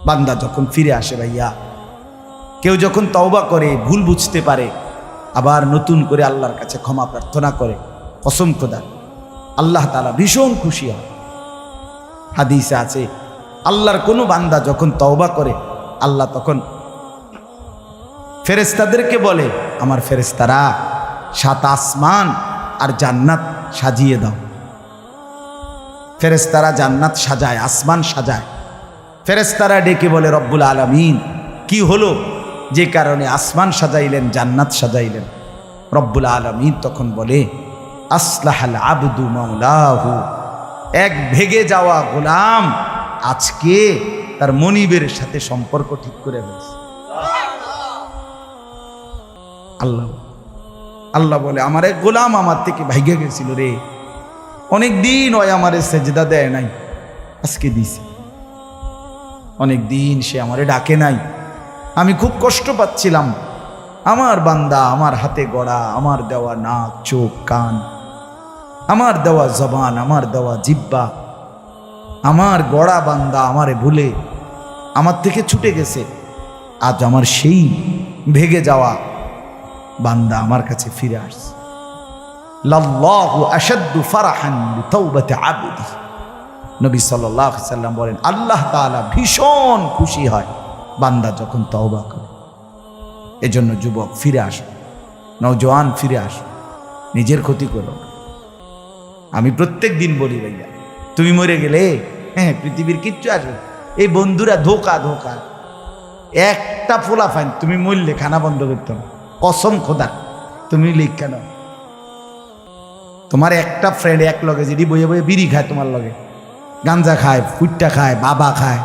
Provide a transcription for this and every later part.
বান্দা যখন ফিরে আসে ভাইয়া, কেউ যখন তওবা করে, ভুল বুঝতে পারে, আবার নতুন করে আল্লাহর কাছে ক্ষমা প্রার্থনা করে, কসম খোদা আল্লাহ তাআলা ভীষণ খুশি হয়। হাদিসে আছে আল্লাহর কোনো বান্দা যখন তওবা করে, আল্লাহ তখন ফেরেশতাদেরকে বলে, আমার ফেরেশতারা 7 আসমান আর জান্নাত সাজিয়ে দাও। ফেরেশতারা জান্নাত সাজায়, আসমান সাজায়। ফেরেশতারা ডেকে বলে, রব্বুল আলামিন কি হলো যে কারণে আসমান সাজাইলেন, জান্নাত সাজাইলেন? রব্বুল আলামিন তখন বলে, আসলাহাল আবদু মাওলাহু, এক ভেগে যাওয়া গোলাম আজকে তার মনিবের সাথে সম্পর্ক ঠিক করে ফেলছে। আল্লাহ আল্লাহ বলে, আমার এক গোলাম আমার থেকে ভাইগে গেছিল রে, অনেক দিন ওই আমারে সেজদা দেয় নাই, আজকে দিছে। অনেক দিন সে আমারে ডাকে নাই, আমি খুব কষ্ট পাচ্ছিলাম। আমার বান্দা আমার হাতে গড়া, আমার দেওয়া নাক, চোখ, কান, আমার দেওয়া জবান, আমার দেওয়া জিহ্বা, আমার গড়া বান্দা আমারে ভুলে আমার থেকে ছুটে গেছে। আজ আমার সেই ভেগে যাওয়া বান্দা আমার কাছে ফিরে আসছে। লাল্লাহু আশাদ্দু ফারাহান বিতাওবাতি আবদি, নবী সাল্লাল্লাহু আলাইহি ওয়াসাল্লাম বলেন, আল্লাহ তাআলা ভীষণ খুশি হয় বান্দা যখন তওবা করে। এজন্য যুবক ফিরে আসো, নওজোয়ান ফিরে আসো, নিজের ক্ষতি করো। আমি প্রত্যেক দিন বলি ভাইয়া, তুমি মরে গেলে হ্যাঁ পৃথিবীর কিচ্ছু আসবে। এই বন্ধুরা ধোকা ধোকা, একটা ফোলা ফাইন, তুমি মরলে খানা বন্ধ করতে হবে, কসম খোদা তুমি লিখ কেন? তোমার একটা ফ্রেন্ড এক লগে যদি বইয়ে বইয়ে বিড়ি খায়, তোমার লগে গাঞ্জা খায়, ফুটটা খায়, বাবা খায়,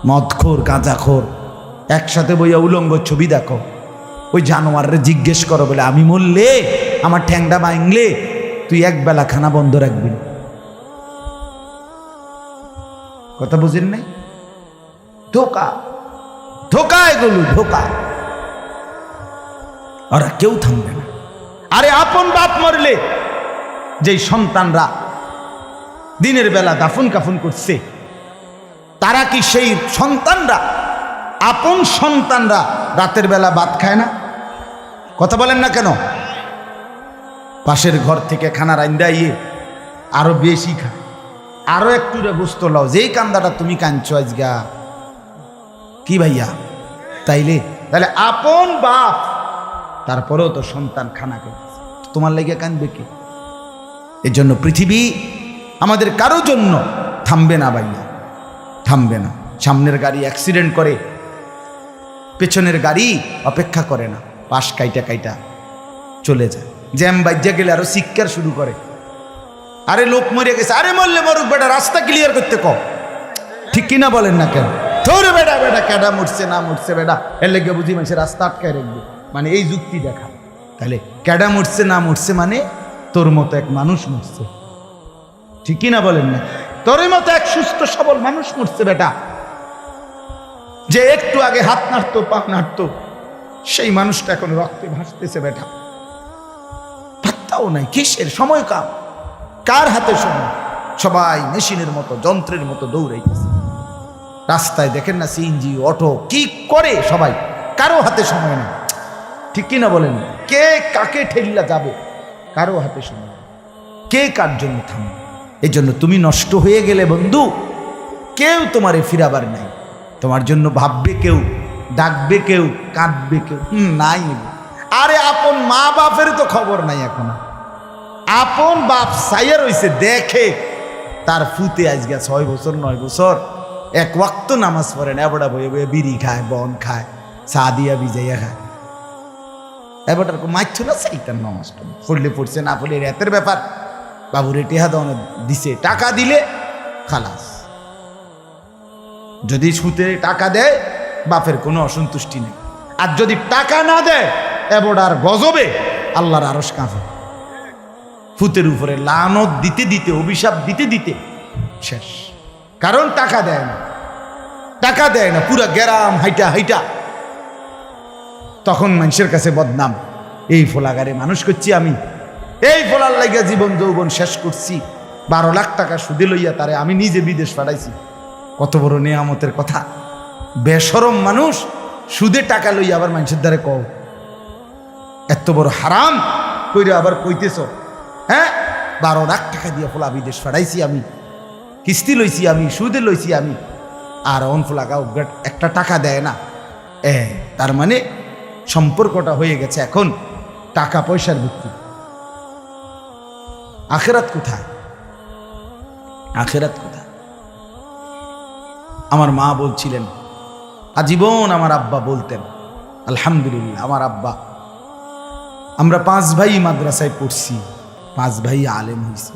মদখোর, গাঁজাখোর, একসাথে বইয়া উলঙ্গ ছবি দেখো, ওই জানোয়াররে জিজ্ঞেস করো বলে, আমি মরলে আমার ঠ্যাংটা ভাঙলে তুই একবেলা খানা বন্ধ রাখবি? কথা বুঝেন নাই? ধোকা ধোকা, এগুলো ধোকা। ওরা কেউ থামবে না। আরে আপন বাপ মরলে যেই সন্তানরা দিনের বেলা দাফন কাফন করছে, তারা কি সেই সন্তানরা, আপন সন্তানরা রাতের বেলা ভাত খায় না? কথা বলেন না কেন? পাশের ঘর থেকে খানা রান্দাইয়ে আরো বেশি খায়, আরো একটু গোস্ত লাও, যেই কান্দাটা তুমি কাঁদছো আজগা কি ভাইয়া? তাইলে তাহলে আপন বাপ, তারপরেও তো সন্তান খানা খেয়েছে, তোমার লেগে কাঁদবে কে? এর জন্য পৃথিবী আমাদের কারো জন্য থামবে না ভাইয়া, থামবে না। সামনের গাড়ি অ্যাক্সিডেন্ট করে, পেছনের গাড়ি অপেক্ষা করে না, পাশ কাইটা কাইটা চলে যায়। জ্যাম বাজ্যা গেলে আরো শিক্ষার শুরু করে, আরে লোক মরে গেছে, আরে মরলে মরুক বেটা, রাস্তা ক্লিয়ার করতে কও। ঠিক কিনা বলেন না কেন? ধরে বেটা বেটা কেডা মরছে না মরছে বেটা, এর লেগে বুঝি মানুষের রাস্তা আটকায় রাখবে, মানে এই যুক্তি দেখা। তাহলে কেডা মরছে না মরছে মানে তোর মতো এক মানুষ মরছে। ঠিক কিনা বলেন না? তোর মতো এক সুস্থ সবল মানুষ মরছে বেটা, যে একটু আগে হাত নাড়তো, পা নাড়তো, সেই মানুষটা এখন রক্তে ভাসতেছে বেটা। পাত্তাও নাই, কিসের সময়? কার হাতে সময়? সবাই মেশিনের মতো, যন্ত্রের মতো দৌড়াইতেছে। রাস্তায় দেখেন না সিএনজি, অটো কি করে সবাই, কারো হাতে সময় নেই। ঠিক কিনা বলেন? কে কাকে ঠেলিয়া যাবে, কারো হাতে সময় নেই। কে কার জন্য থামবে? এই জন্য তুমি নষ্ট হয়ে গেলে বন্ধু, কেউ তোমারে ফিরাবার নাই। তোমার জন্য ভাববে কেউ, ডাকবে কেউ, কাঁদবে কেউ নাই। আরে আপন মা বাপের তো খবর নাই এখন। আপন বাপ সাইয়া রইছে, দেখে তার ফুতে আজকে 6 বছর 9 বছর এক ওয়াক্ত নামাজ পড়ে না, এবড়া বয়ে বয়ে বিড়ি খায়, বন খায়, চা দিয়া ভিজাইয়া খায়। এবারটার মাইছ না সেইটার নামাজটা পড়লে পড়ছে, না পড়লে রাতের ব্যাপার। বাবুরে টেহা দনে দিছে, টাকা দিলে খালাস। যদি সুতে টাকা দেয় বাপের কোনো অসন্তুষ্টি নেই, আর যদি টাকা না দেয় এবড়ার গজবে আল্লাহর আরশ কাঁপে। ফুতের উপরে লানত দিতে দিতে, অভিশাপ দিতে দিতে শেষ। কারণ টাকা দেয় না, টাকা দেয় না, পুরা গ্রাম হাইটা হাইটা তখন মানুষের কাছে বদনাম। এই ফোলাগারে মানুষ করছি আমি, এই ফোলার লাগিয়া জীবন যৌবন শেষ করছি, 12 লাখ টাকা সুদে লইয়া তারে আমি নিজে বিদেশ পাঠাইছি। কত বড় নেয়ামতের কথা! বেশরম মানুষ সুদে টাকা লই আবার মানুষের দ্বারে কও এত বড় হারাম কইরে আবার কইতেছ, হ্যাঁ 12 লাখ টাকা দিয়ে ফোলা বিদেশ ফাড়াইছি আমি, কিস্তি লইছি আমি, সুদে লইছি আমি, আর অন ফোলাগাও একটা টাকা দেয় না। তার মানে সম্পর্কটা হয়ে গেছে এখন টাকা পয়সার ভিত্তি। আখেরাত কোথায়? আখেরাত কোথায়? আমার মা বলছিলেন, আজীবন আমার আব্বা বলতেন, আলহামদুলিল্লাহ আমার আব্বা, আমরা 5 ভাই মাদ্রাসায় পড়ছি, 5 ভাই আলেম হয়েছি।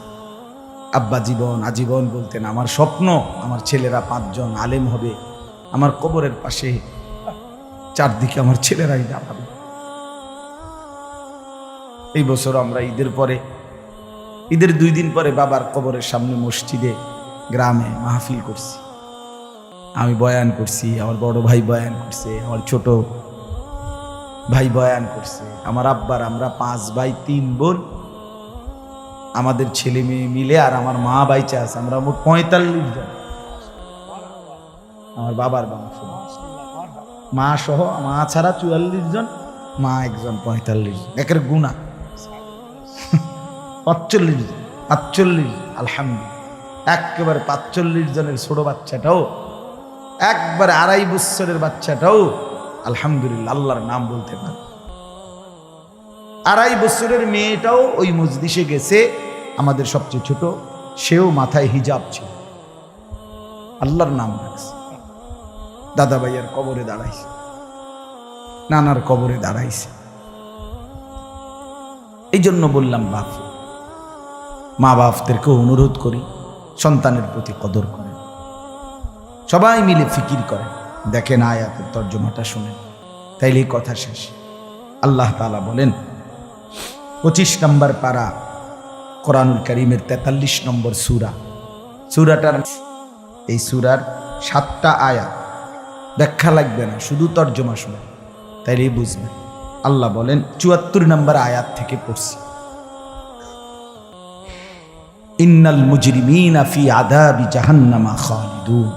আব্বা আজীবন বলতেন, আমার স্বপ্ন আমার ছেলেরা 5 জন আলেম হবে, আমার কবরের পাশে চারদিকে আমার ছেলেরাই দাঁড়াবে। এই বছর আমরা ঈদের 2 দিন পরে বাবার কবরের সামনে মসজিদে গ্রামে মাহফিল করছি। আমি বয়ান করছি, আমার বড় ভাই বয়ান করছে, আমার ছোট ভাই বয়ান করছে, আমার আব্বার আমরা 5 ভাই 3 বোন, আমাদের ছেলে মেয়ে মিলে আর আমার মা বাইচা আছে, আমরা মোট 45 জন। আমার বাবার বংশ, মা সহ, মা ছাড়া 44 জন, মা একজন 45 জন, একের গুণা 45 জন, 45 আলহামদুলিল্লাহ। একেবারে 45 জনের ছোট বাচ্চাটাও, একবারে 2.5 বছরের বাচ্চাটাও আলহামদুলিল্লাহ আল্লাহর নাম বলতে পারে। 2.5 বছরের মেয়েটাও ওই মজলিসে গেছে, আমাদের সবচেয়ে ছোট, সেও মাথায় হিজাব ছিল, আল্লাহর নাম রাখছে। দাদা ভাইয়ার কবরে দাঁড়াইছে, নানার কবরে দাঁড়াইছে। এই জন্য বললাম মা বাপদেরকে অনুরোধ করি সন্তানের প্রতি কদর করেন, সবাই মিলে ফিকির করেন, দেখেন আয়াতের তর্জমাটা শুনেন, তাইলেই কথা শেষ। আল্লাহ তাআলা বলেন 25 নম্বর পারা কোরআনুল কারীমের 43 নম্বর সূরাটার এই সূরার 7টা আয়াত, ব্যাখ্যা লাগবে না, শুধু তর্জমা শুনেন তাইলেই বুঝবেন। আল্লাহ বলেন 74 নম্বর আয়াত থেকে পড়ছি, ইন্নাল মুজরিমিনা ফি আযাবি জাহান্নামা খালিদুন।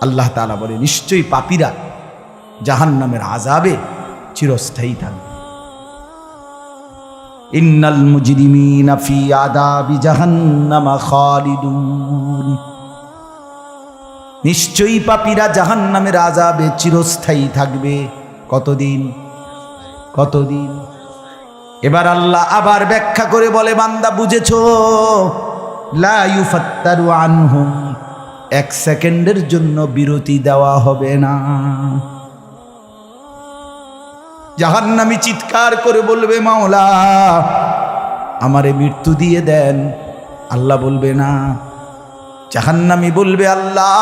আল্লাহ তাআলা বলে নিশ্চয়ই পাপীরা জাহান্নামের আযাবে চিরস্থায়ী থাকবে। ইন্নাল মুজরিমিনা ফি আযাবি জাহান্নামা খালিদুন, নিশ্চয়ই পাপীরা জাহান্নামের আযাবে চিরস্থায়ী থাকবে। কতদিন? এবার আল্লাহ আবার ব্যাখ্যা করে বলে, বান্দা বুঝেছো? লা ইউফাত্তারু আনহুম, 1 সেকেন্ডের জন্য বিরতি দেওয়া হবে না। জাহান্নামী চিৎকার করে বলবে, মাওলা আমারে মৃত্যু দিয়ে দেন। আল্লাহ বলবে না। জাহান্নামী বলবে, আল্লাহ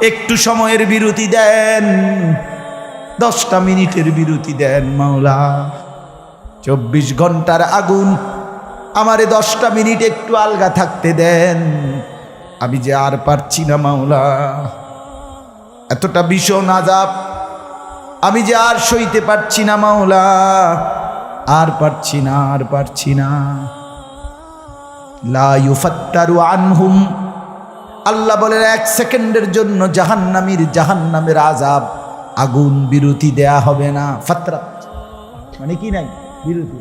একটু সময়ের বিরতি দেন, 10টা মিনিটের বিরতি দেন মাওলা। 24 ঘন্টার আগুন, আমারে 10টা মিনিট একটু আলগা থাকতে দেন, আমি যে আর পারছি না মাওলা, এতটা ভীষণ আযাব আমি যে আর সইতে পারছি না মাওলা, আর পারছি না। লা ইউফাত্তারু আনহুম, আল্লাহ বলেন 1 সেকেন্ডের জন্য জাহান্নামের আযাব, আগুন বিরতি দেয়া হবে না। ফাতরা মানে কি নাই বিরতি।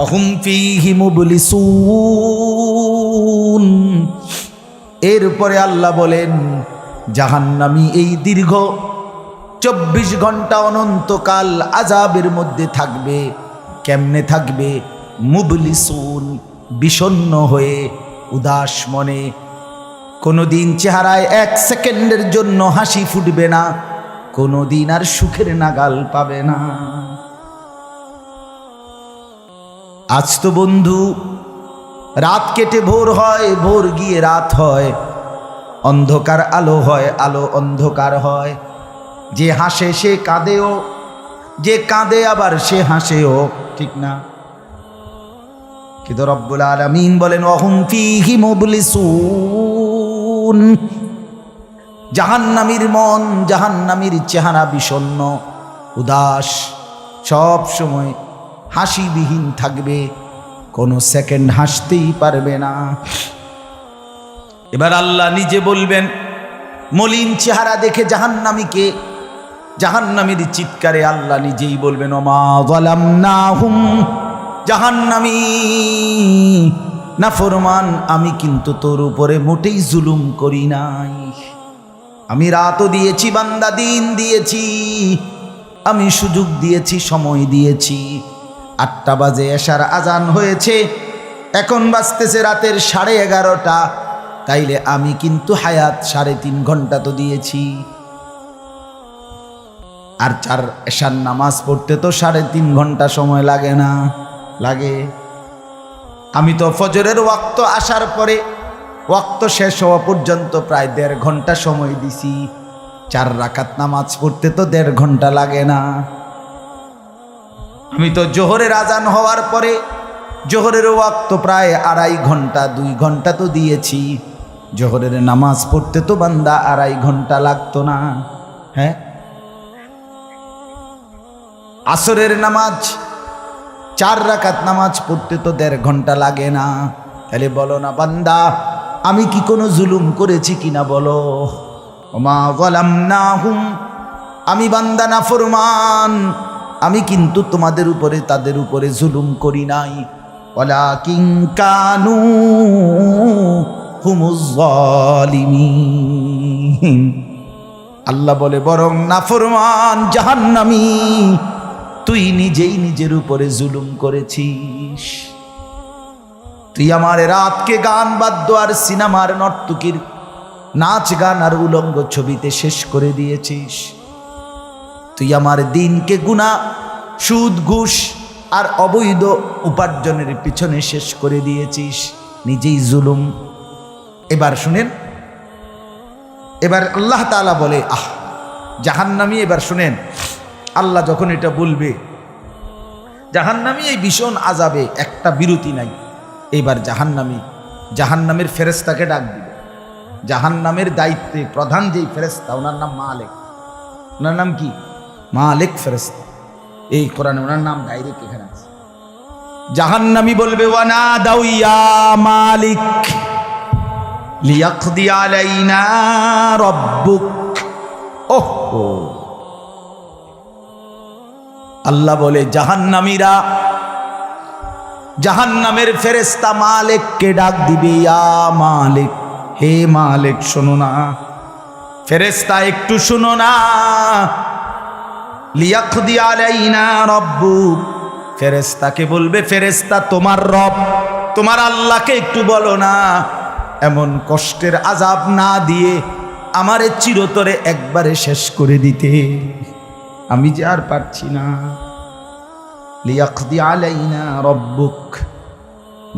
আহুম ফীহি মুবলিসুন, এরপরে আল্লাহ বলেন জাহান্নামী এই দীর্ঘ 24 ঘন্টা অনন্তকাল আযাবের মধ্যে থাকবে। কেমনে থাকবে? মুবলিসুন, বিষণ্ণ হয়ে, উদাস মনে। কোনোদিন চেহারায় 1 সেকেন্ডের জন্য হাসি ফুটবে না, কোনোদিন আর সুখের নাগাল পাবে না। আজ তো বন্ধু রাত কেটে ভোর হয়, ভোর গিয়ে রাত হয়, অন্ধকার আলো হয়, আলো অন্ধকার হয়। যে হাসে সে কাঁদেও, যে কাঁদে আবার সে হাসেও, ঠিক না? কিন্তু রব্বুল আলামিন বলেন ওয়াহুম ফীহি মুবলিসুন, জাহান্নামীর মন, জাহান্নামীর চেহারা বিষণ্ণ, উদাস, সব সময় হাসিবিহীন থাকবে, কোনো সেকেন্ড হাসতেই পারবে না। এবার আল্লাহ নিজে বলবেন মলিন চেহারা দেখে জাহান্নামীকে, জাহান্নামীর চিৎকারে আল্লাহ নিজেই বলবেন ওমা যালামনাহুম, জাহান্নামী নাফরমান, আমি কিন্তু তোর উপরে মোটেই জুলুম করি নাই। আমি রাতও দিয়েছি বান্দা, দিন দিয়েছি, আমি সুযোগ দিয়েছি, সময় দিয়েছি। 8টা বাজে এশার আজান হয়েছে, এখন বাজতেছে রাতের 11:30। তাইলে আমি কিন্তু হায়াত 3.5 ঘন্টা তো দিয়েছি। আর 4 এশার নামাজ পড়তে তো 3.5 ঘন্টা সময় লাগে না? লাগে। আমি তো ফজরের ওয়াক্ত আসার পরে ওয়াক্ত শেষ হওয়া পর্যন্ত প্রায় 1.5 ঘন্টা সময় দিছি। 4 রাকাত নামাজ পড়তে তো 1.5 ঘন্টা লাগে না? আমি তো জোহরের আজান হওয়ার পরে জোহরের ওয়াক্ত প্রায় 2.5 ঘন্টা, 2 ঘন্টা তো দিয়েছি। জোহরের নামাজ পড়তে তো বান্দা 2.5 ঘন্টা লাগতো না? হ্যাঁ। আসরের নামাজ 4 রাকাত নামাজ পড়তে তো 1.5 ঘন্টা লাগে না? তাহলে বলো না বান্দা, আমি কি কোনো জুলুম করেছি কিনা বলো? ওমা যালামনাহুম, আমি বান্দা নাফরমান, আমি কিন্তু তোমাদের উপরে তাদের উপরে জুলুম করি নাই। ওয়ালাকিন কানু হুমুজ জালিমিন। আল্লাহ বলে বরং নাফরমান জাহান্নামী, তুই নিজেই নিজের উপরে জুলুম করেছিস। তুই আমার রাতকে গান বাদ্য আর সিনেমার নর্তকীর নাচ গান আর উলঙ্গ ছবিতে শেষ করে দিয়েছিস। তুই আমার দিনকে গুনাহ, সুদ, ঘুষ আর অবৈধ উপার্জনের পিছনে শেষ করে দিয়েছিস। নিজেই জুলুম। এবার শুনেন, এবার আল্লাহ তাআলা বলে জাহান্নামী, এবার শুনেন আল্লাহ যখন এটা বলবে, জাহান্নামী এই ভীষণ আযাবে একটা বিরতি নাই। এবার জাহান্নামের ফেরেশতাকে ডাক দিবে। জাহান্নামের দায়িত্বে প্রধান যেই ফেরেশতা, ওনার নাম মালিক। ওনার নাম কি? মালিক ফেরেশতা। এই কোরআনে ওনার নাম ডাইরেক্ট এখানে আছে। জাহান্নামী বলবে ওয়ানাদাউ ইয়া মালিক লিয়াকদি আলাইনা রাব্বুক। ওহো, আল্লাহ বলে জাহান্নামীরা, জাহান্নামের ফেরেশতা মালিককে ডাক দিবে, ইয়া মালিক, হে মালিক শোনো না। ফেরেশতা একটু শোনো না। লিয়াকদি আলাইনা রাব্বুক, ফেরেশতাকে বলবে, ফেরেশতা তোমার রব, তোমার আল্লাহকে একটু বলো না এমন কষ্টের আযাব না দিয়ে আমারে চিরতরে একবারে শেষ করে দিতে, আমি যে আর পারছি না। লিয়াকদি আলাইনা রাব্বুক,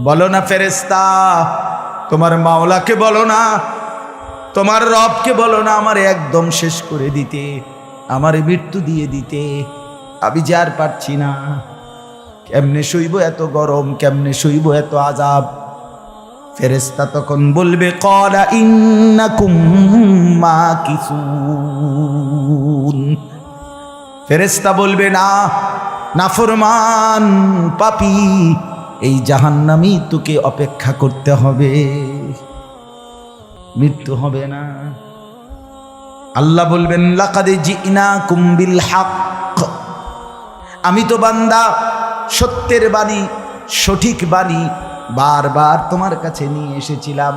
বলো না ফেরেশতা, তোমার মাওলাকে বলো না, তোমার রবকে বলো না আমারে একদম শেষ করে দিতে, আমারে মৃত্যু দিয়ে দিতে, আমি যে আর পারছি না। কেমনে সইব এত গরম, কেমনে সইব এত আযাব? ফেরেশতা তখন বলবে ক্বালা ইন্নাকুম মাকিসুন। ফেরেশতা বলবে না, নাফরমান পাপী, এই জাহান্নামী তোকে অপেক্ষা করতে হবে, মৃত্যু হবে না। আল্লাহ বলবেন লাকাদ জিনাকুম বিল হক, আমি তো বান্দা সত্যের বাণী, সঠিক বাণী বারবার তোমার কাছে নিয়ে এসেছিলাম।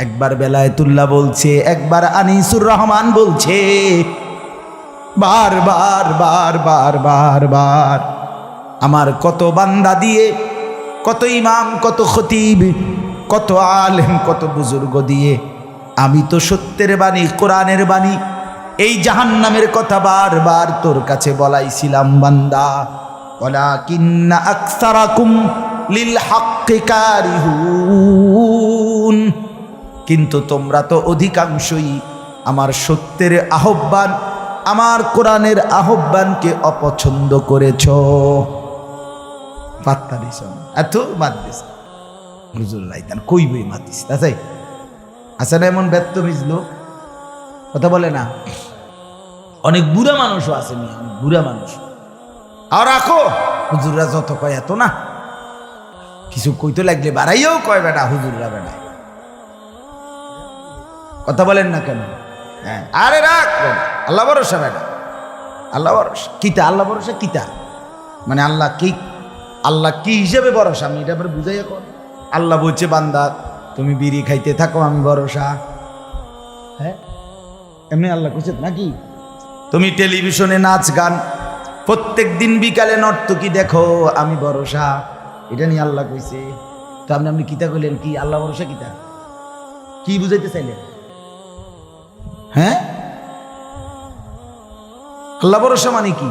একবার বেলায়েতুল্লাহ বলছে, একবার আনিসুর রহমান বলছে, বারবার বারবার বারবার আমার কত বান্দা দিয়ে, কত ইমাম, কত খতিব, কত আলেম, কত বুজুর্গ দিয়ে আমি তো সত্যের বাণী, কোরআনের বাণী, এই জাহান্নামের কথা বারবার তোর কাছে বলাইছিলাম বান্দা। ওয়ালাকিন্না আকসারাকুম লিল হাক্কি কারিহুন, কিন্তু তোমরা তো অধিকাংশই আমার সত্যের আহ্বান, আমার কোরআনের আহ্বানকে অপছন্দ করেছ। পাত্তা দিছ না, এত বাদ দিস হুজুর রাইতান কইবই মাতিস তাই আছে না? এমন ব্যর্থ মিজলো কথা বলে না। অনেক বুড়া মানুষও আছে, অনেক বুড়া মানুষ। আর রাখো হুজুররা যত কয় এত না, কিছু কইতে লাগলে বাড়াইয়াও কয় বেটা হুজুররা বেড়ায়। কথা বলেন না কেন? হ্যাঁ, আরে রাখ আল্লাহ ভরসা বেটা, আল্লাহ ভরসা কিতা, আল্লাহ ভরসা কিতা মানে আল্লাহ কি, আল্লাহ কি হিসেবে ভরসা আমি এটা আবার বুঝাই এখন। আল্লাহ বলছে বান্দা তুমি বিড়ি খাইতে থাকো আমি ভরসা, হ্যাঁ এমনি আল্লাহ কইছে নাকি? তুমি টেলিভিশনে নাচ গান প্রত্যেক দিন বিকালে নর্তকী দেখো আমি ভরসা, এটা নিয়ে আল্লাহ কইছে। তো আপনি কিতা কইলেন কি আল্লাহ ভরসা কিতা, কি বুঝাইতে চাইলেন? হ্যাঁ আল্লাহ ভরসা মানে কি?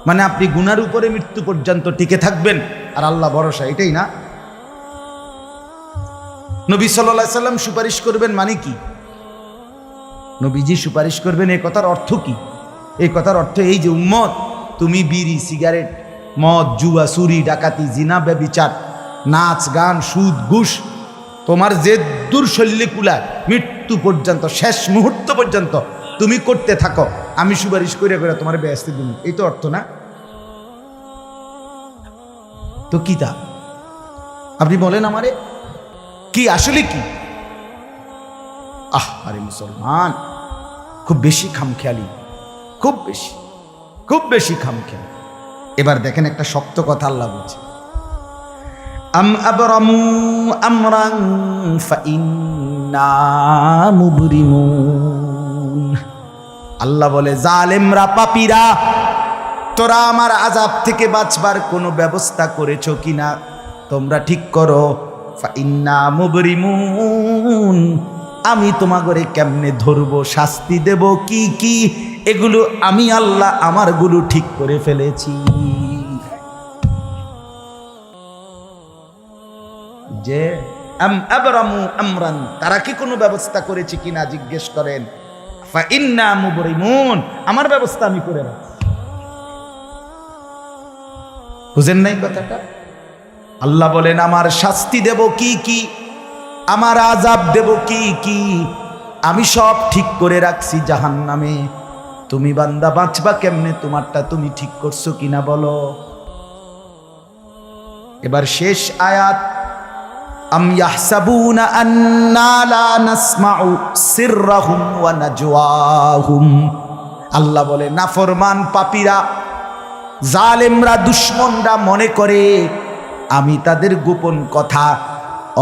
মানে আপনি গুনার উপরে মৃত্যু পর্যন্ত টিকে থাকবেন আর আল্লাহ ভরসা, এটাই না? নবী সাল্লাল্লাহু আলাইহি সাল্লাম সুপারিশ করবেন মানে কি? নবীজি সুপারিশ করবেন এই কথার অর্থ কি? এই কথার অর্থ এই যে উম্মত তুমি বিড়ি সিগারেট মদ জুয়া চুরি ডাকাতি জিনা ব্যভিচার নাচ গান সুদ ঘুষ তোমার যে দুর্শল্যে কুলায় মৃত্যু পর্যন্ত শেষ মুহূর্ত পর্যন্ত তুমি করতে থাকো, আমি সুপারিশ করে করে তোমার বেহেশতে দিব, এই তো অর্থ না? তো কি তা আপনি বলেন আমারে কি আসলে কি? আরে মুসলমান খুব বেশি খামখেয়ালি, খুব বেশি খামখেয়ালি। এবার দেখেন একটা শক্ত কথা আল্লাহ বলছে, আম আবরামু আমরান ফাইন্না মুবরিমুন। আল্লাহ বলে জালেমরা পাপীরা তোরা আমার আযাব থেকে বাঁচবার কোনো ব্যবস্থা করেছো কিনা তোমরা ঠিক করো। ফাইন্না মুবরিমুন, আমি তোমাগরে কেমনে ধরবো শাস্তি দেব কি কি এগুলো আমি আল্লাহ আমারগুলো ঠিক করে ফেলেছি। যে আম আবরামু আমরান, তারা কি কোনো ব্যবস্থা করেছে কিনা জিজ্ঞেস করেন। ফাইন্না মুবরিমুন, আমার ব্যবস্থা আমি করে রাখছি। বুঝেন নাই কথাটা? আল্লাহ বলেন আমার শাস্তি দেব কি কি, আমার আযাব দেব কি কি আমি সব ঠিক করে রাখছি জাহান্নামে। তুমি বান্দা বাঁচবা কেমনে তোমারটা তুমি ঠিক করছো কিনা বলো। এবার শেষ আয়াত, আম ইয়াহসাবুনা আন্না লা নাসমাউ সিররাহুম ওয়া নাজওয়াহুম। আল্লাহ বলে নাফরমান পাপীরা জালেমরা দুশমনরা মনে করে আমি তাদের গোপন কথা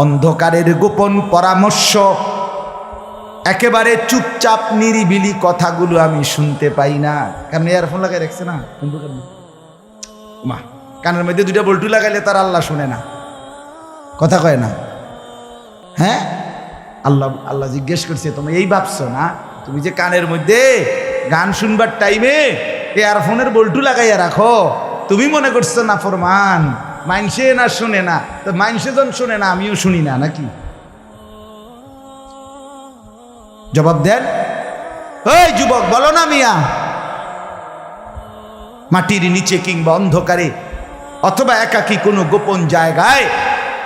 অন্ধকারের গোপন পরামর্শ একেবারে চুপচাপ নিরিবিলি কথাগুলো আমি শুনতে পাই না। কারণ ইয়ারফোন লাগাই রাখছে না, মা কানের মধ্যে দুইটা বল্টু লাগাইলে তার আল্লাহ শুনে না, কথা কয় না। হ্যাঁ আল্লাহ জিজ্ঞেস করছে তুমি এই ভাবছো না তুমি যে কানের মধ্যে গান শুনবার টাইমে ইয়ারফোনের বল্টু লাগাইয়া রাখো, তুমি মনে করছো না ফরমান মাইনসে না শুনে না, তো মাইনসে যখন শুনে না আমিও শুনি না নাকি? জবাব দেন, ওই যুবক বলো না মিয়া। মাটির নিচে কিংবা অন্ধকারে অথবা একাকী কোনো গোপন জায়গায়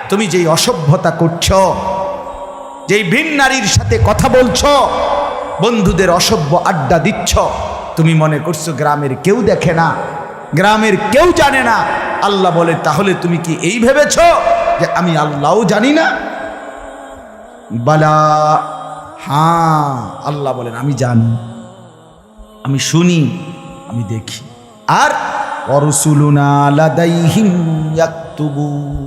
তুমি যেই অসভ্যতা করছো, যেই ভিন নারীর সাথে কথা বলছো, বন্ধুদের অসভ্য আড্ডা দিচ্ছ, তুমি মনে করছো গ্রামের কেউ দেখে না, গ্রামের কেউ জানে না। আল্লাহ বলে তাহলে তুমি কি এই ভেবেছ যে আমি আল্লাহও জানি না? বালা, হ্যাঁ আল্লাহ বলেন আমি জানি, আমি শুনি, আমি দেখি। আর ওয়ারসুলুনা লাদাইহিম ইয়াকতুবুন,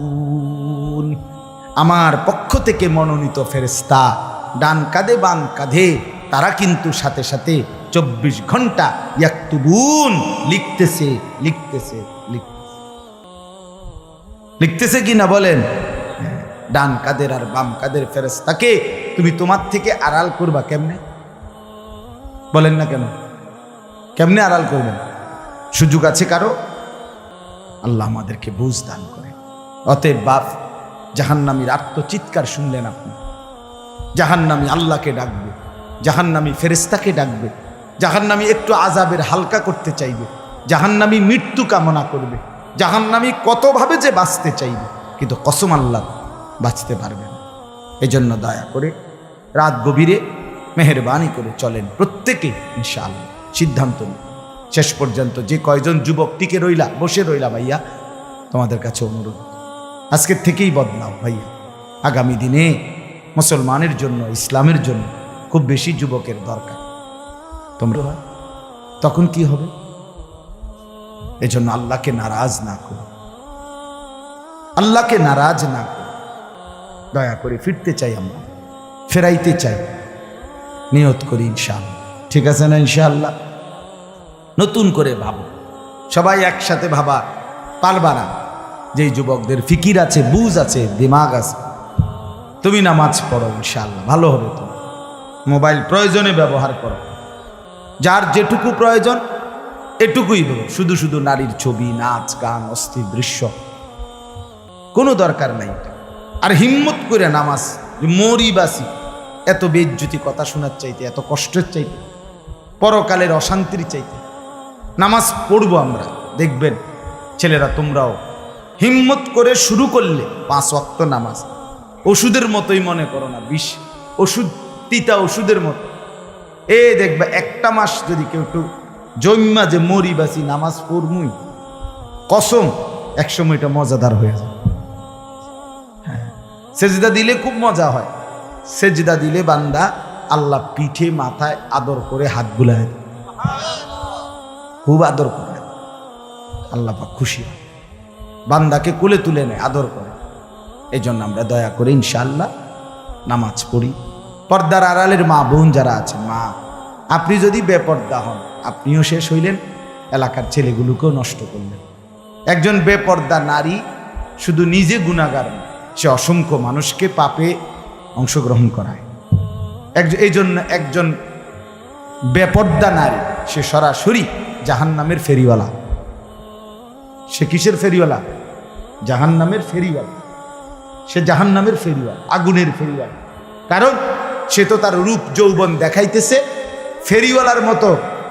আমার পক্ষ থেকে মনোনীত ফেরেশতা ডান কাঁধে বাম কাঁধে তারা কিন্তু সাথে সাথে 24 ঘন্টা ইয়াকতুবুন লিখতেছে লিখতেছে লিখতেছে কি না বলেন? ডান কাদের আর বাম কাদের ফেরেশতাকে তুমি তোমার থেকে আড়াল করবা কেমনে? বলেন না কেন? কেমনে আড়াল করবেন? সুযোগ আছে কারো? আল্লাহ আমাদেরকে বুঝ দান করে। অতএব বাপ, জাহান্নামীর আত্মচিৎকার শুনলেন আপনি, জাহান্নামী আল্লাহকে ডাকবে, জাহান্নামী ফেরেশতাকে ডাকবে, জাহান্নামী একটু আযাবের হালকা করতে চাইবে, জাহান্নামী মৃত্যু কামনা করবে, জাহান্নামী কতভাবে যে বাঁচতে চাইবে, কিন্তু কসম আল্লাহ বাঁচতে পারবে না। এজন্য দয়া করে রাত গভীরে মেহেরবানি করে চলেন প্রত্যেকে, ইনশাআল্লাহ সিদ্ধান্ত নিন। শেষ পর্যন্ত যে কয়জন যুবক টিকে রইলা, বসে রইলা, ভাইয়া তোমাদের কাছে অনুরোধ, আজকের থেকেই বদলাও ভাইয়া। আগামী দিনে মুসলমানের জন্য, ইসলামের জন্য খুব বেশি যুবকের দরকার। তোমরা তখন কি হবে? এজন্য আল্লাহকে নারাজ না করো, আল্লাহকে নারাজ না করো। দয়া করে ফিরতে চাই, আমরা ফেরাইতে চাই, নিয়ত করি ইনশাআল্লাহ। ঠিক আছে না? ইনশাআল্লাহ নতুন করে ভাবো, সবাই একসাথে ভাবা পারবা না। যেই যুবকদের ফিকির আছে, বুঝ আছে, দিমাগ আছে, তুমি নামাজ পড়ো, ইনশাআল্লাহ ভালো হবে। তুমি মোবাইল প্রয়োজনে ব্যবহার করো, যার যেটুকু প্রয়োজন এটুকুই বলো। শুধু শুধু নারীর ছবি, নাচ, গান, অস্থির দৃশ্য কোনো দরকার নাই। আর হিম্মত করে নামাজ, মরি বাসি, এত বেজ্জুতি কথা শোনার চাইতে, এত কষ্টের চাইতে, পরকালের অশান্তির চাইতে নামাজ পড়বো আমরা। দেখবেন ছেলেরা তোমরাও হিম্মত করে শুরু করলে 5 ওয়াক্ত নামাজ ওষুধের মতোই মনে করো না, বিষ ওষুধ, তিতা ওষুধের মতো। দেখবে একটা মাস যদি কেউ একটু জন্মা যে মরি বাসি নামাজ পড়মুই, কসম একসময় এটা মজাদার হয়ে যায়। হ্যাঁ, সেজদা দিলে খুব মজা হয়। সেজদা দিলে বান্দা আল্লাহ পিঠে মাথায় আদর করে হাত বুলায়, খুব আদর করে। আল্লাহ পাক খুশি হয়, বান্দাকে কোলে তুলে নেয়, আদর করে। এই জন্য আমরা দয়া করে ইনশাআল্লাহ নামাজ পড়ি। পর্দার আড়ালের মা বোন যারা আছেন, মা আপনি যদি বেপর্দা হন, আপনিও শেষ হইলেন, এলাকার ছেলেগুলোকেও নষ্ট করলেন। একজন বেপর্দা নারী শুধু নিজে গুনাহগার না, সে অসংখ্য মানুষকে পাপে অংশগ্রহণ করায়। এই জন্য একজন বেপর্দা নারী সে সরাসরি জাহান্নামের ফেরিওয়ালা। সে কিসের ফেরিওয়ালা? জাহান্নামের ফেরিওয়ালা। সে জাহান্নামের ফেরিওয়ালা, আগুনের ফেরিওয়ালা। কারণ সে তো তার রূপ যৌবন দেখাইতেছে, ফেরিওয়ালার মতো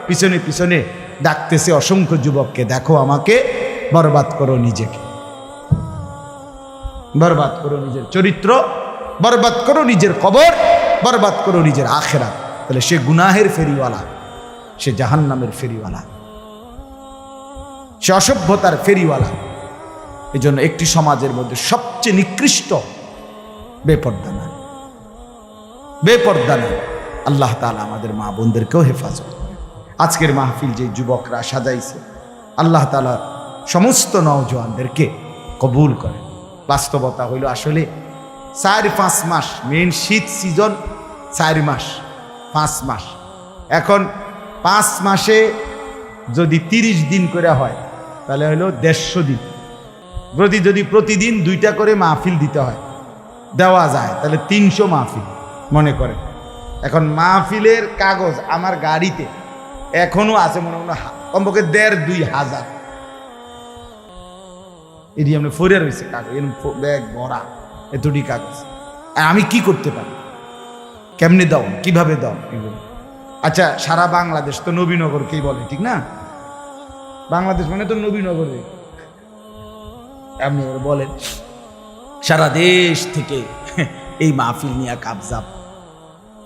পিছনে পিছনে ডাকতেছে অসংখ্য যুবককে, দেখো আমাকে, বরবাদ করো নিজেকে, বরবাদ করো নিজের চরিত্র, বরবাদ করো নিজের কবর, বরবাদ করো নিজের আখেরাত। তাহলে সে গুনাহের ফেরিওয়ালা, সে জাহান্নামের ফেরিওয়ালা, সে অসভ্যতার ফেরিওয়ালা। এই জন্য একটি সমাজের মধ্যে সবচেয়ে নিকৃষ্ট বেপর্দা নারী, বেপর্দা নারী। আল্লাহ তাআলা আমাদের মা বোনদেরকেও হেফাজত করে। আজকের মাহফিল যে যুবকরা সাজাইছে, আল্লাহ তাআলা সমস্ত নওজোয়ানদেরকে কবুল করে। বাস্তবতা হইল আসলে 4-5 মাস, মেন শীত সিজন 4 মাস, 5 মাস। এখন 5 মাসে যদি 30 দিন করে হয়, তাহলে হলো 150 দিন। যদি প্রতিদিন 2টা করে মাহফিল দিতে হয়, দেওয়া যায়, তাহলে 300 মাহফিল মনে করে। এখন মাহফিলের কাগজ আমার গাড়িতে এখনো আছে, মনে মনে কমপক্ষে 1.5-2 হাজার এটি আমরা ফরিয়া রয়েছে কাগজ, ব্যাগ ভরা এতটি কাগজ। আমি কি করতে পারি? কেমনে দাও, কিভাবে দাও এগুলো? আচ্ছা, সারা বাংলাদেশ তো নবীনগরকেই বলে, ঠিক না? বাংলাদেশ মানে তো নবীনগর। আপনি বলেন সারা দেশ থেকে এই মাহফিল নিয়ে কাবজাব,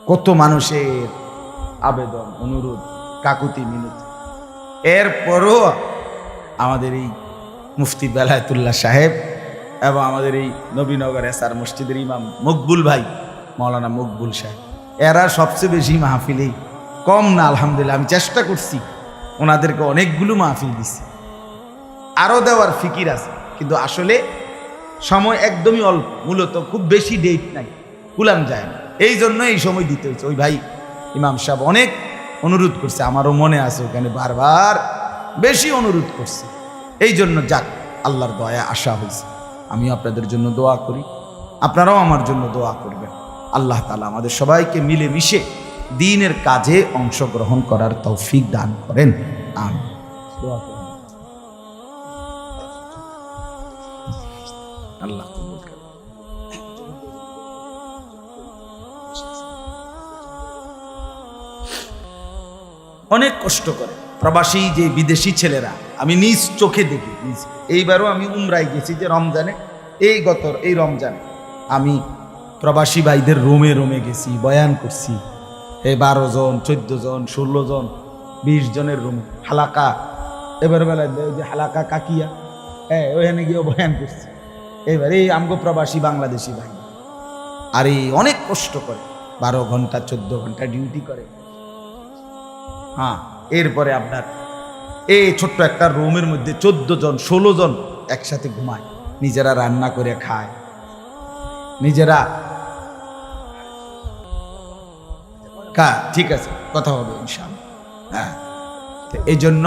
কত মানুষের আবেদন, অনুরোধ, কাকুতি মিনতি। এরপরও আমাদের এই মুফতি বেলায়েতুল্লাহ সাহেব এবং আমাদের এই নবীনগর এসআর মসজিদের ইমাম মকবুল ভাই, মৌলানা মকবুল সাহেব, এরা সবচেয়ে বেশি মাহফিলেই কম না। আলহামদুলিল্লাহ, আমি চেষ্টা করছি, ওনাদেরকে অনেকগুলো মাহফিল দিচ্ছি, আরও দেওয়ার ফিকির আছে, কিন্তু আসলে সময় একদমই অল্প। মূলত খুব বেশি ডেট নাই, কুলাম যায় না, এই জন্য এই সময় দিতে হয়েছে। ওই ভাই ইমাম সাহেব অনেক অনুরোধ করছে, আমারও মনে আছে, ওখানে বারবার বেশি অনুরোধ করছে। এই জন্য যাক, আল্লাহর দয়া আশা হয়েছে। আমিও আপনাদের জন্য দোয়া করি, আপনারাও আমার জন্য দোয়া করবেন। আল্লাহ তাআলা আমাদের সবাইকে মিলে মিশে দ্বীনের কাজে অংশগ্রহণ করার তৌফিক দান করেন। আমিন। দোয়া করেন। আল্লাহ কবুল করেন। অনেক কষ্ট করে প্রবাসী যে বিদেশি ছেলেরা, আমি নিজ চোখে দেখি। এইবারও আমি উমরায় গেছি, যে রমজানে, এই রমজানে আমি প্রবাসী ভাইদের রোমে রোমে গেছি, বয়ান করছি। 12 জন, 14 জন, 16 জন, 20 জনের রুমে হালাকা। এবার বেলায় যে হালাকা কাকিয়া, ওইখানে গিয়েও বয়ান করছি। এবার এই আমগো প্রবাসী বাংলাদেশি ভাই, আর এই অনেক কষ্ট করে 12 ঘন্টা 14 ঘন্টা ডিউটি করে। হ্যাঁ, এরপরে আপনার এই ছোট্ট একটা রুমের মধ্যে 14 জন 16 জন একসাথে ঘুমায়, নিজেরা রান্না করে খায়, নিজেরা ঠিক আছে, কথা হবে ইনশাআল্লাহ। হ্যাঁ, এই জন্য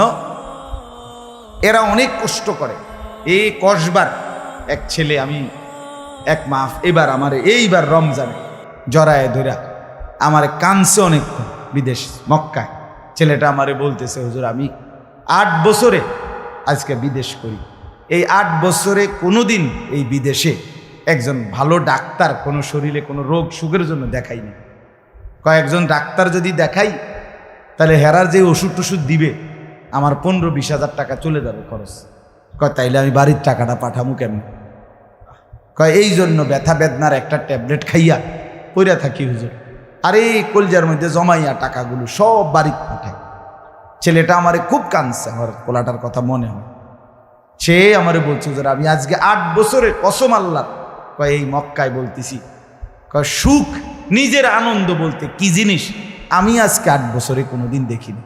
এরা অনেক কষ্ট করে। এই কসবার এক ছেলে, আমি এক মাস এবার আমার এইবার রমজানে জড়ায় ধরা আমার কানছে অনেকক্ষণ, বিদেশ মক্কায়। ছেলেটা আমারে বলতেছে, হুজুর আমি 8 বছরে আজকে বিদেশ করি, এই 8 বছরে কোনোদিন এই বিদেশে একজন ভালো ডাক্তার কোনো শরীরে কোনো রোগ সুখের জন্য দেখাইনি। কয়েকজন ডাক্তার যদি দেখাই তাহলে হেরার যে ওষুধ টষুধ দিবে আমার 15-20 হাজার টাকা চলে যাবে খরচ। কয় তাইলে আমি বাড়ির টাকাটা পাঠামু কেমন? কয় এই জন্য ব্যথা বেদনার একটা ট্যাবলেট খাইয়া পইরা থাকি হুজুর, আর এই কলজার মধ্যে জমাইয়া টাকাগুলো সব বাড়িতে পাঠায়। ছেলেটা আমারে খুব কাঁদছে, আমার পোলাটার কথা মনে হয়। সে আমারে বলছে, হুজুর আমি আজকে 8 বছরে কসম আল্লাহ, কয় এই মক্কায় বলতেছি, কয় সুখ নিজের আনন্দ বলতে কি জিনিস আমি আজকে 8 বছরে কোনোদিন দেখিনি।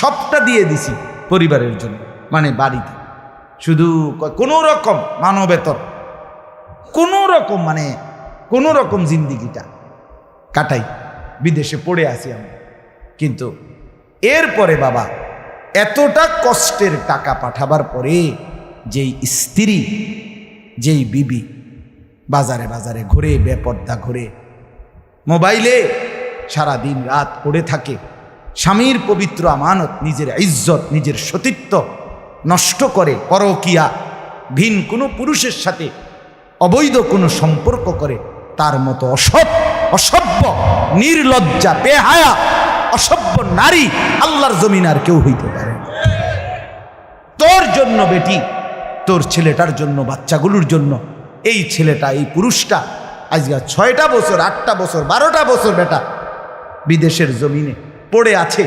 সবটা দিয়ে দিছি পরিবারের জন্য, মানে বাড়িতে, শুধু কোনো রকম মানবেতর কোনো রকম মানে কোনো রকম জিন্দিগিটা কাটাই, বিদেশে পড়ে আসি আমি। কিন্তু এরপরে বাবা এতটা কষ্টের টাকা পাঠাবার পরে যেই স্ত্রী, যেই বিবি বাজারে বাজারে ঘুরে, বেপর্দা ঘুরে, মোবাইলে সারা দিন রাত পড়ে থাকে, স্বামীর পবিত্র আমানত, নিজের ইজ্জত, নিজের সতীত্ব নষ্ট করে, পরকিয়া, ভিন কোনো পুরুষের সাথে অবৈধ কোনো সম্পর্ক করে, তার মতো অসভ্য নির্লজ্জা বেহায়া অসভ্য নারী আল্লাহর জমিন আর কেউ হইতে পারে না। তোর জন্য বেটি, তোর ছেলেটার জন্য, বাচ্চাগুলোর জন্য এই ছেলেটা, এই পুরুষটা আজকে 6টা বছর 8টা বছর 12টা বছর বেটা বিদেশের জমিনে পড়ে আছে,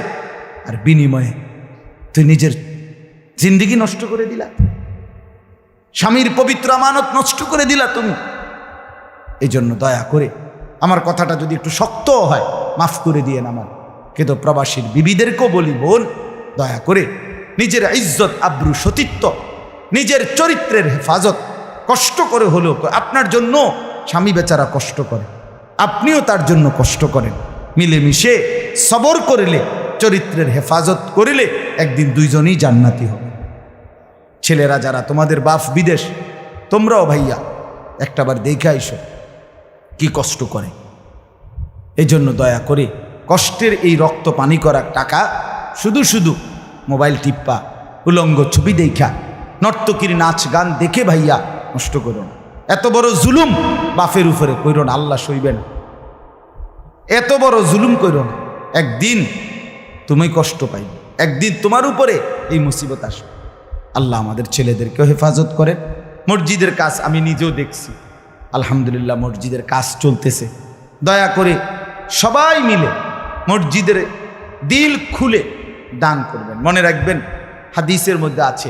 আর বিনিময়ে তুই নিজের জিন্দিগি নষ্ট করে দিলা, স্বামীর পবিত্র আমানত নষ্ট করে দিলা তুমি। এই জন্য দয়া করে আমার কথাটা যদি একটু শক্ত হয় মাফ করে দিয়েন আমার, কিন্তু প্রবাসীর বিবিদেরকেও বলি, বোন দয়া করে নিজের ইজ্জত আব্রু সতীত্ব, নিজের চরিত্রের হেফাজত কষ্ট করে হলেও, আপনার জন্য স্বামী বেচারা কষ্ট করে, আপনিও তার জন্য কষ্ট করেন, মিলেমিশে সবর করিলে, চরিত্রের হেফাজত করিলে একদিন দুইজনই জান্নাতি হবে। ছেলেরা যারা তোমাদের বাপ বিদেশ, তোমরাও ভাইয়া একটাবার দেখে আইসো কি কষ্ট করে। এই জন্য দয়া করে কষ্টের এই রক্ত পানি করা টাকা শুধু শুধু মোবাইল টিপ্পা, উলঙ্গ ছবি দেখা, নর্তকীর নাচ গান দেখে ভাইয়া নষ্ট করো না। এত বড় জুলুম বাপের উপরে কইরো না, আল্লাহ সইবেন। এত বড় জুলুম কইরো না, একদিন তুমি কষ্ট পাইবে, একদিন তোমার উপরে এই মুসিবত আসবে। আল্লাহ আমাদের ছেলেদেরকেও হেফাজত করেন। মসজিদের কাজ আমি নিজেও দেখছি, আলহামদুলিল্লাহ মসজিদের কাজ চলতেছে। দয়া করে সবাই মিলে মসজিদের দিল খুলে দান করবেন। মনে রাখবেন হাদিসের মধ্যে আছে,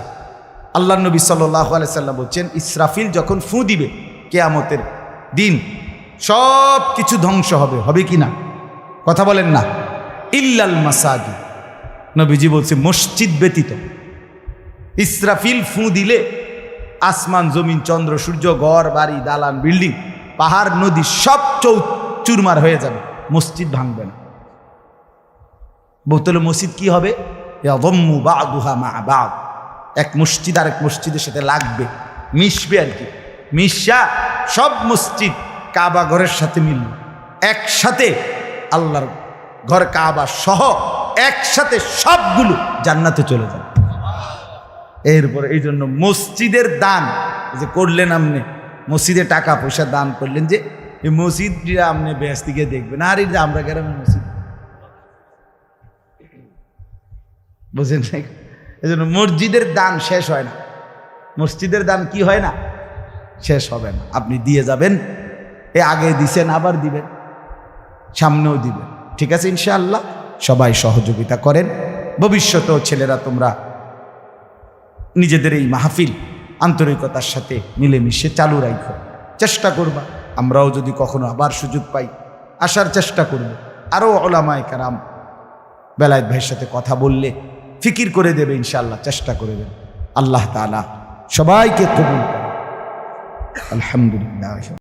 আল্লাহ নবী সাল্লাল্লাহু আলাইহি সাল্লাম বলছেন, ইসরাফিল যখন ফু দিবে কিয়ামতের দিন সব কিছু ধ্বংস হবে, হবে কি না? কথা বলেন না। ইল্লাল মাসাজিদ, নবীজি বলছে মসজিদ ব্যতীত। ইসরাফিল ফু দিলে আসমান জমিন চন্দ্র সূর্য ঘর বাড়ি দালান বিল্ডিং পাহাড় নদী সব চুরমার হয়ে যাবে, মসজিদ ভাঙবে না। বোতলে মসজিদ কি হবে? এক মসজিদ আর এক মসজিদের সাথে লাগবে, মিশবে আর কি, মিশা সব মসজিদ কাবা ঘরের সাথে মিলল, একসাথে আল্লাহর ঘর কাবা সহ একসাথে সবগুলো জান্নাতে চলে যাবে। এরপরে এই জন্য মসজিদের দান যে করলেন, আপনি মসজিদে টাকা পয়সা দান করলেন, যে এই মসজিদটা আপনি বেশ দিকে দেখবেন, আর এই যে আমরা গ্রামের মসজিদ, বুঝেন না? এই জন্য মসজিদের দান শেষ হয় না, মসজিদের দান কি হয় না, শেষ হবে না। আপনি দিয়ে যাবেন, এ আগে দিছেন আবার দিবেন, সামনেও দিবেন, ঠিক আছে ইনশাআল্লাহ। সবাই সহযোগিতা করেন। ভবিষ্যতেও ছেলেরা তোমরা নিজেদের এই মাহফিল আন্তরিকতার সাথে মিলেমিশে চালু রাখো, চেষ্টা করবা। আমরাও যদি কখনো আবার সুযোগ পাই আসার চেষ্টা করব। আরও ওলামায়ে কেরাম বেলায়েত ভাইয়ের সাথে কথা বললে ফিকির করে দেবে ইনশাআল্লাহ, চেষ্টা করে দেবে। আল্লাহ তাআলা সবাইকে কবুল করে। আলহামদুলিল্লাহ।